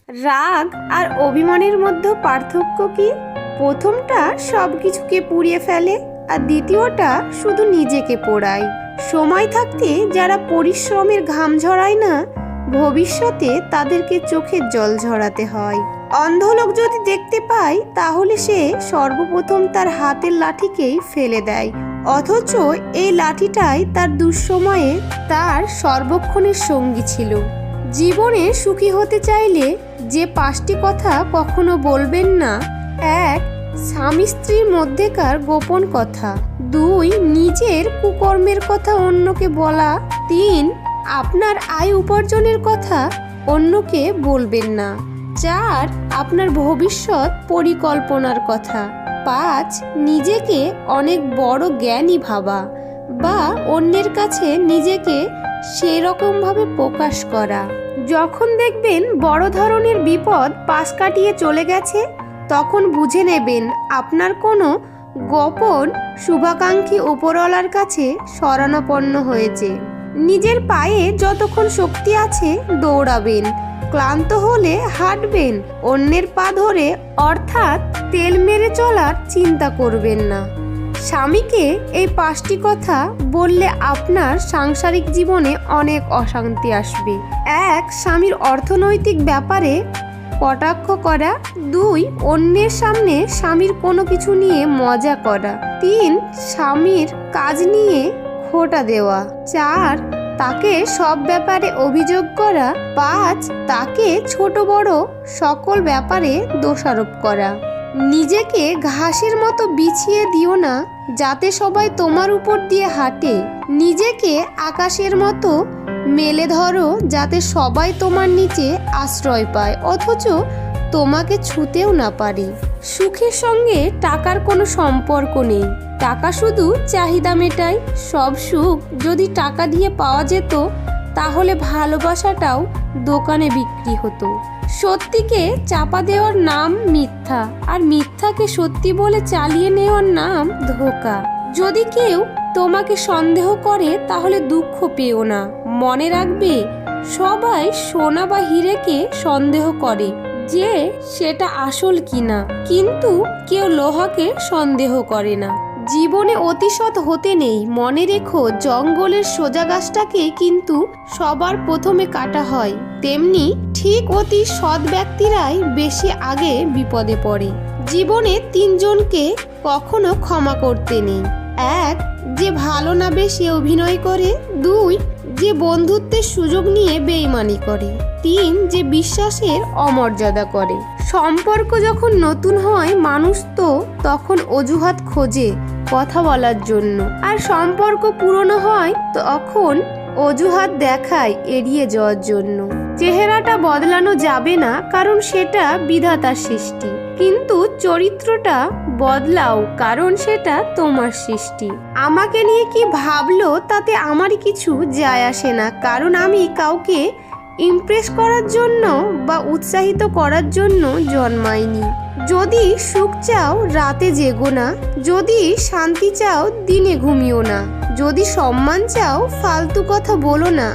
রাগ আর অভিমানের মধ্যে পার্থক্য কি? প্রথমটা সব কিছুকে পুড়িয়ে ফেলে, আর দ্বিতীয়টা শুধু নিজেকে পোড়ায়। সময় থাকতে যারা পরিশ্রমের ঘাম ঝরায় না, ভবিষ্যতে তাদেরকে চোখের জল ঝরাতে হয়। অন্ধ লোক যদি দেখতে পায় তাহলে সে সর্বপ্রথম তার হাতের লাঠিকেই ফেলে দেয়, অথচ এই লাঠিটাই তার দুঃসময়ে তার সর্বক্ষণের সঙ্গী ছিল। জীবনে সুখী হতে চাইলে যে 5টি কথা কখনো বলবেন না: 1. স্বামী স্ত্রীর মধ্যেকার গোপন কথা। 2. নিজের কুকর্মের কথা অন্যকে বলা। 3. আপনার আয় উপার্জনের কথা অন্যকে বলবেন না। 4. আপনার ভবিষ্যৎ পরিকল্পনার কথা। 5. নিজেকে অনেক বড় জ্ঞানী ভাবা বা অন্যের কাছে নিজেকে সেরকমভাবে প্রকাশ করা। যখন দেখবেন বড় ধরনের বিপদ পাশ কাটিয়ে চলে গেছে, তখন বুঝে নেবেন আপনার কোনো গোপন শুভাকাঙ্ক্ষী উপরওয়ালার কাছে শরণাপন্ন হয়েছে। নিজের পায়ে যতক্ষণ শক্তি আছে দৌড়াবেন, ক্লান্ত হলে হাঁটবেন, অন্যের পা ধরে অর্থাৎ তেল মেরে চলার চিন্তা করবেন না। স্বামীকে এই 5টি কথা বললে আপনার সাংসারিক জীবনে অনেক অশান্তি আসবে। 1. স্বামীর অর্থনৈতিক ব্যাপারে কটাক্ষ করা। 2. অন্যের সামনে স্বামীর কোনো কিছু নিয়ে মজা করা। 3. স্বামীর কাজ নিয়ে খোঁটা দেওয়া। 4. তাকে সব ব্যাপারে অভিযোগ করা। 5. তাকে ছোট বড় সকল ব্যাপারে দোষারোপ করা। নিজেকে ঘাসের মতো বিছিয়ে দিও না যাতে সবাই তোমার উপর দিয়ে হাঁটে। নিজেকে আকাশের মতো মেলে ধরো যাতে সবাই তোমার নিচে আশ্রয় পায় অথচ তোমাকে ছুঁতেও না পারে। সুখের সঙ্গে টাকার কোনো সম্পর্ক নেই, টাকা শুধু চাহিদা মেটায়। সব সুখ যদি টাকা দিয়ে পাওয়া যেত তাহলে ভালোবাসাটাও দোকানে বিক্রি হতো। সত্যিকে চাপা দেওয়ার নাম মিথ্যা, আর মিথ্যাকে সত্যি বলে চালিয়ে নেওয়ার নাম ধোঁকা। যদি কেউ তোমাকে সন্দেহ করে তাহলে দুঃখ পেও না, মনে রাখবে সবাই সোনা বা হীরেকে সন্দেহ করে যে সেটা আসল কিনা, কিন্তু কেউ লোহাকে সন্দেহ করে না। জীবনে অতিসৎ হতে নেই, মনে রেখো জঙ্গলের সোজা গাছটাকে কিন্তু সবার প্রথমে কাটা হয়, তেমনি ঠিক অতি সৎ ব্যক্তিরাই বেশি আগে বিপদে পড়ে। জীবনে 3 জনকে কখনো ক্ষমা করতে নেই: 1. যে ভালো না বেশি অভিনয় করে। 2. যে বন্ধুত্বের সুযোগ নিয়ে বেইমানি করে। 3. যে বিশ্বাসের অমর্যাদা করে। সম্পর্ক যখন নতুন হয় মানুষ তো তখন অজুহাত খোঁজে কথা বলার জন্য, আর সম্পর্ক পুরনো হয় তখন অজুহাত দেখায় এড়িয়ে যাওয়ার জন্য। চেহারাটা বদলানো যাবে না কারণ সেটা বিধাতার সৃষ্টি, কিন্তু চরিত্রটা বদলাও কারণ সেটা তোমার সৃষ্টি। আমাকে নিয়ে কি ভাবলো তাতে আমার কিছু যায় আসে না, কারণ আমি কাউকে ইমপ্রেস করার জন্য বা উৎসাহিত করার জন্য জন্মাইনি। যদি সুখ চাও রাতে জেগো না, যদি শান্তি চাও দিনে ঘুমিও না, যদি সম্মান চাও ফালতু কথা বলো না,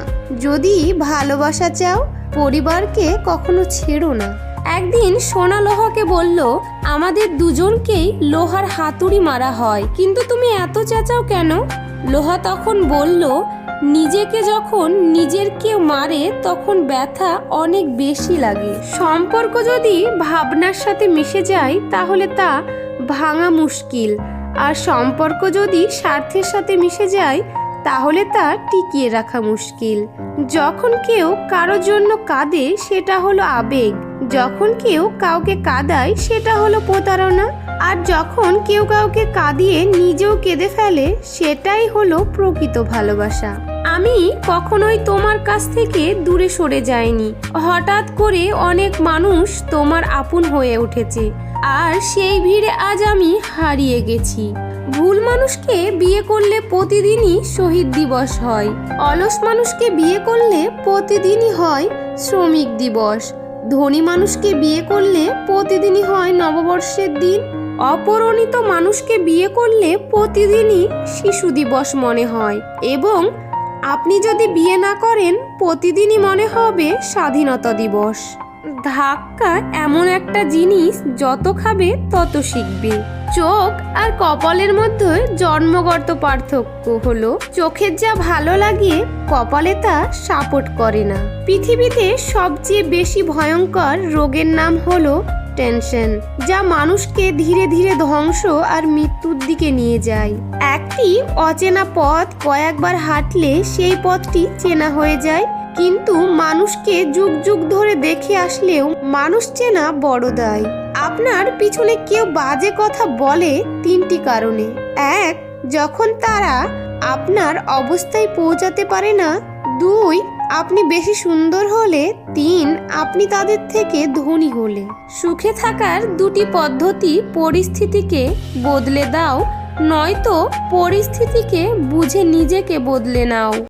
যদি ভালোবাসা চাও পরিবারকে কখনো ছেড়ো না। একদিন সোনা লোহাকে বলল, আমাদের দুজনকেই লোহার হাতুড়ি মারা হয়, কিন্তু তুমি এত চেঁচাও কেন? লোহা তখন বলল, নিজেকে যখন নিজের কেউ মারে তখন ব্যথা অনেক বেশি লাগে। সম্পর্ক যদি ভাবনার সাথে মিশে যায় তাহলে তা ভাঙা মুশকিল, আর সম্পর্ক যদি স্বার্থের সাথে মিশে যায় তাহলে তা টিকিয়ে রাখা মুশকিল। যখন কেউ কারো জন্য কাঁদে সেটা হলো আবেগ, যখন কেউ কাউকে কাঁদায় সেটা হলো প্রতারণা, আর যখন কেউ কাউকে কাঁদিয়ে নিজেও কেঁদে ফেলে সেটাই হলো প্রকৃত ভালোবাসা। আমি কখনোই তোমার কাছ থেকে দূরে সরে যাইনি, হঠাৎ করে অনেক মানুষ তোমার আপন হয়ে উঠেছে, আর সেই ভিড়ে আজ আমি হারিয়ে গেছি। ভুল মানুষকে বিয়ে করলে প্রতিদিনই শহীদ দিবস হয়, অলস মানুষকে বিয়ে করলে প্রতিদিনই হয় শ্রমিক দিবস, ধনী মানুষকে বিয়ে করলে প্রতিদিনই হয় নববর্ষের দিন, অপরিণীত মানুষকে বিয়ে করলে প্রতিদিনই শিশু দিবস মনে হয়, এবং আপনি যদি বিয়ে না করেন প্রতিদিনই মনে হবে স্বাধীনতা দিবস। ধাক্কা এমন একটা জিনিস, যত খাবে তত শিখবে। চোখ আর কপালের মধ্যে জন্মগত পার্থক্য হলো, চোখের যা ভালো লাগে কপালে তা সাপোর্ট করে না। পৃথিবীতে সবচেয়ে বেশি ভয়ঙ্কর রোগের নাম হলো টেনশন, যা মানুষকে ধীরে ধীরে ধ্বংস আর মৃত্যুর দিকে নিয়ে যায়। একটি অচেনা পথ কয়েকবার হাঁটলে সেই পথটি চেনা হয়ে যায়, কিন্তু মানুষকে যুগ যুগ ধরে দেখে আসলেও মানুষ চেনা বড় দায়। আপনার পিছনে কেউ বাজে কথা বলে তিনটি কারণে: এক, যখন তারা আপনার অবস্থায় পৌঁছাতে পারে না; দুই, আপনি বেশি সুন্দর হলে; তিন, আপনি তাদের থেকে ধনী হলে। সুখে থাকার দুটি পদ্ধতি: পরিস্থিতিকে বদলে দাও, নয়তো পরিস্থিতিকে বুঝে নিজেকে বদলে নাও।